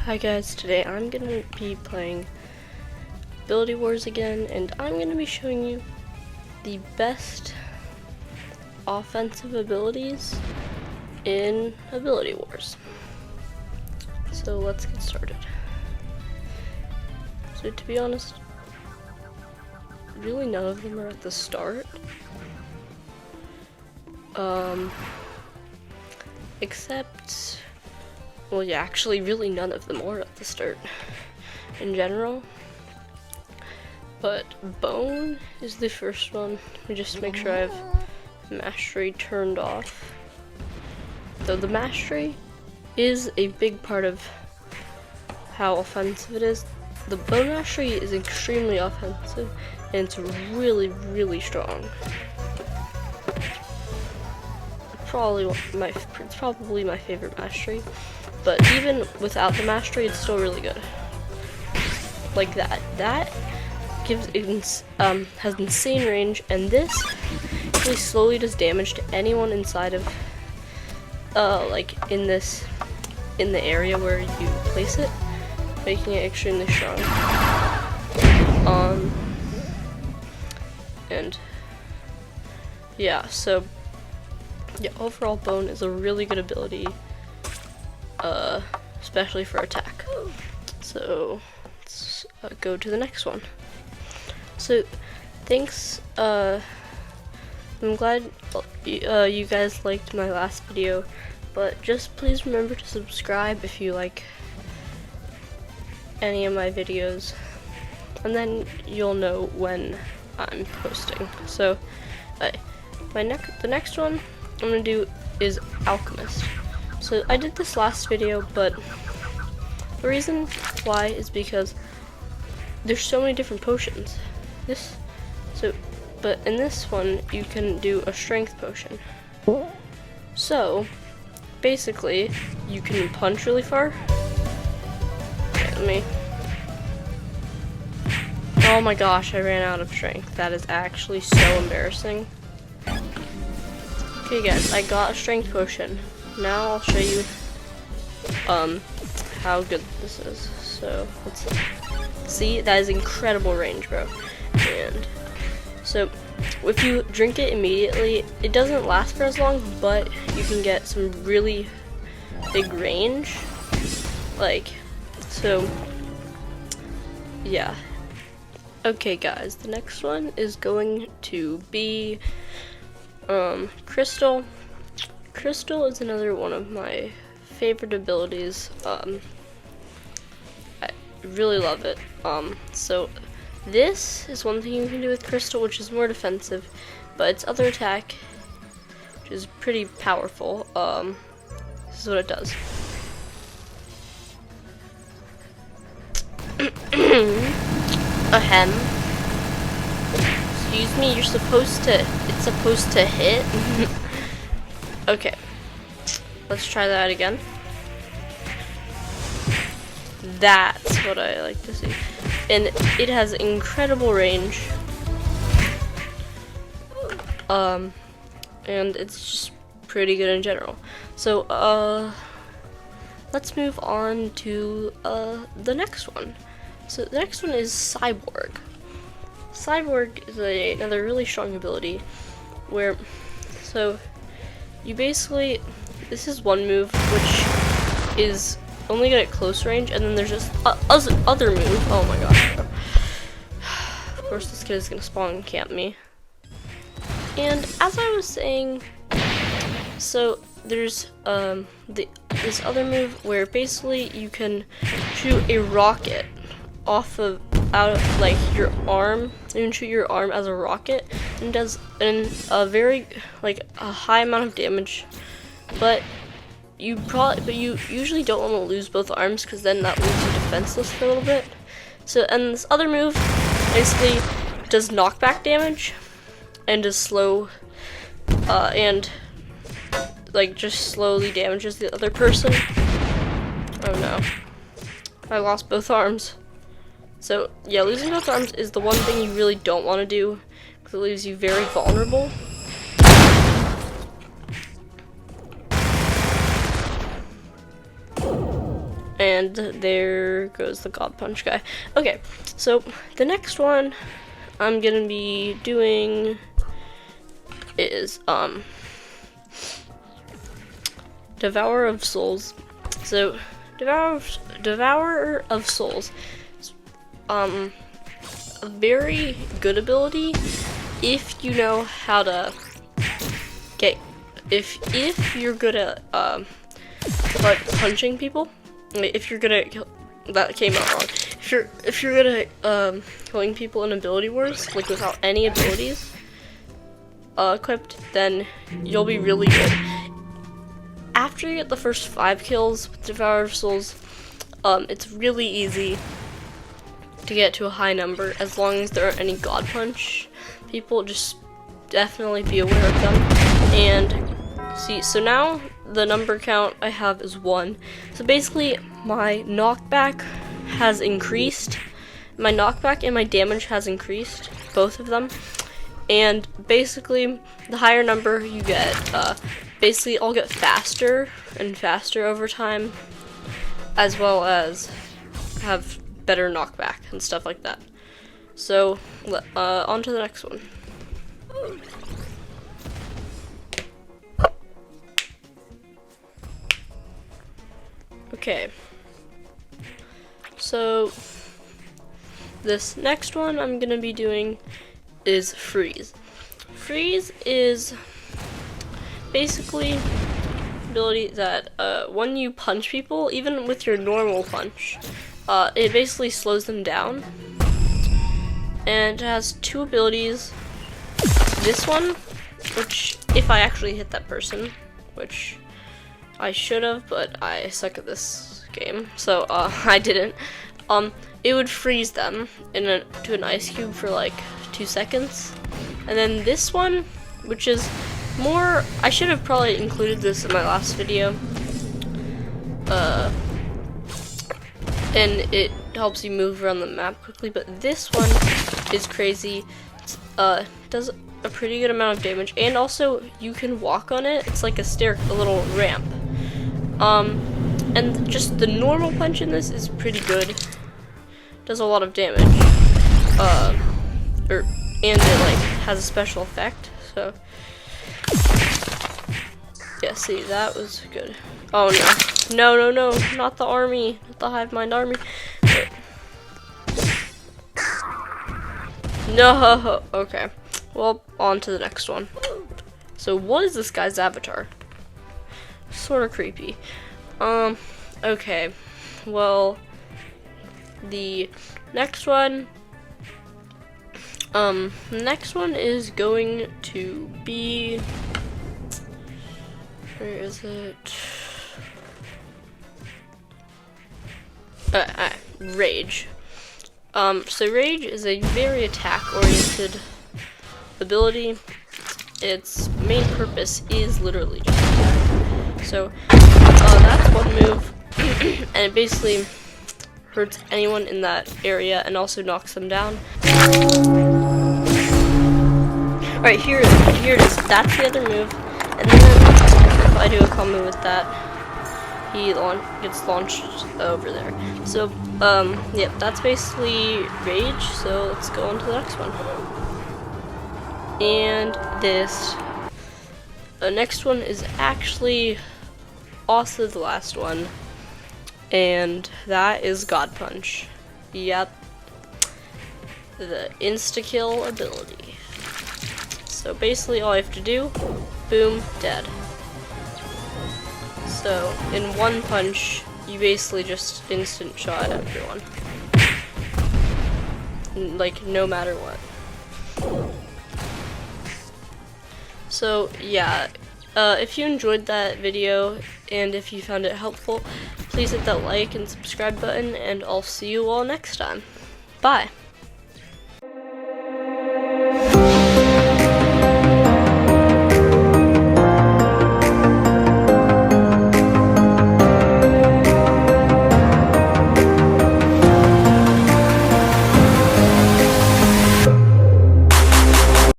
Hi guys, today I'm going to be playing Ability Wars again, and I'm going to be showing you the best offensive abilities in Ability Wars. So let's get started. So to be honest, really none of them are at the start. Except, well yeah, actually really none of them are at the start in general. But Bone is the first one. Let me just make sure I have Mastery turned off. Though the Mastery is a big part of how offensive it is. The Bone Mastery is extremely offensive and it's really, really strong. It's probably my favorite Mastery, but even without the Mastery, it's still really good. Like that. That has insane range, and this really slowly does damage to anyone inside of, like in the area where you place it, making it extremely strong. And yeah, so yeah, overall Bone is a really good ability, especially for attack. So let's go to the next one. So thanks, I'm glad you guys liked my last video, but just please remember to subscribe if you like any of my videos, and then you'll know when I'm posting. So the next one I'm gonna do is Alchemist. So I did this last video, but the reason why is because there's so many different potions. But in this one you can do a strength potion. So basically you can punch really far. Okay, oh my gosh, I ran out of strength. That is actually so embarrassing. Okay guys, I got a strength potion. Now I'll show you how good this is. So let's see, that is incredible range, bro. And so if you drink it immediately, it doesn't last for as long, but you can get some really big range. Like, so yeah. Okay guys, the next one is going to be Crystal. Crystal is another one of my favorite abilities. I really love it. So this is one thing you can do with Crystal, which is more defensive, but its other attack, which is pretty powerful, this is what it does. Ahem. Excuse me, it's supposed to hit? Okay. Let's try that again. That's what I like to see. And it has incredible range. And it's just pretty good in general. So, let's move on to, the next one. So the next one is Cyborg. Cyborg is another really strong ability where, so you basically, this is one move which is only good at close range, and then there's just other move. Oh my gosh. Of course this kid is gonna spawn and camp me. And as I was saying, so there's this other move where basically you can shoot a rocket out of like your arm. You can shoot your arm as a rocket, and does a very a high amount of damage. But you usually don't want to lose both arms, because then that leaves you defenseless for a little bit. So, and this other move basically does knockback damage and does slow and like just slowly damages the other person. Oh no, I lost both arms. So yeah, losing both arms is the one thing you really don't want to do, because it leaves you very vulnerable. And there goes the God Punch guy. Okay, so the next one I'm gonna be doing is Devourer of Souls. So Devourer of Souls, a very good ability if you know how to get, if you're good at like punching people. If you're good at that came out wrong. If you're good at killing people in ability wars, like without any abilities equipped, then you'll be really good. After you get the first 5 kills with Devourer of Souls, it's really easy to get to a high number as long as there aren't any God Punch people. Just definitely be aware of them. And see, so now the number count I have is 1. So basically, my knockback has increased. My knockback and my damage has increased, both of them. And basically, the higher number you get, basically I'll get faster and faster over time, as well as have better knockback and stuff like that. So, on to the next one. Okay, so this next one I'm gonna be doing is Freeze. Freeze is basically an ability that when you punch people, even with your normal punch, it basically slows them down. And it has 2 abilities. This one, which if I actually hit that person, which I should have, but I suck at this game, so I didn't. It would freeze them to an ice cube for like 2 seconds. And then this one, which is more, I should have probably included this in my last video. And it helps you move around the map quickly, but this one is crazy. Does a pretty good amount of damage, and also you can walk on it. It's like a little ramp. And just the normal punch in this is pretty good. Does a lot of damage. And it like has a special effect. So yeah, see, that was good. Oh no, not the army, not the Hive Mind army. No, okay. Well, on to the next one. So what is this guy's avatar? Sort of creepy. Okay. Well, the next one is going to be, where is it? Rage. So Rage is a very attack-oriented ability. Its main purpose is literally just attack. So that's one move, and it basically hurts anyone in that area and also knocks them down. Alright, here it is. That's the other move. And then if I do a combo with that, he gets launched over there. So, yeah, that's basically Rage. So let's go on to the next one. And this next one is actually also the last one, and that is God Punch. Yep, the insta-kill ability. So basically all I have to do, boom, dead. So in one punch, you basically just instant shot everyone. Like, no matter what. So yeah, if you enjoyed that video and if you found it helpful, please hit that like and subscribe button, and I'll see you all next time. Bye!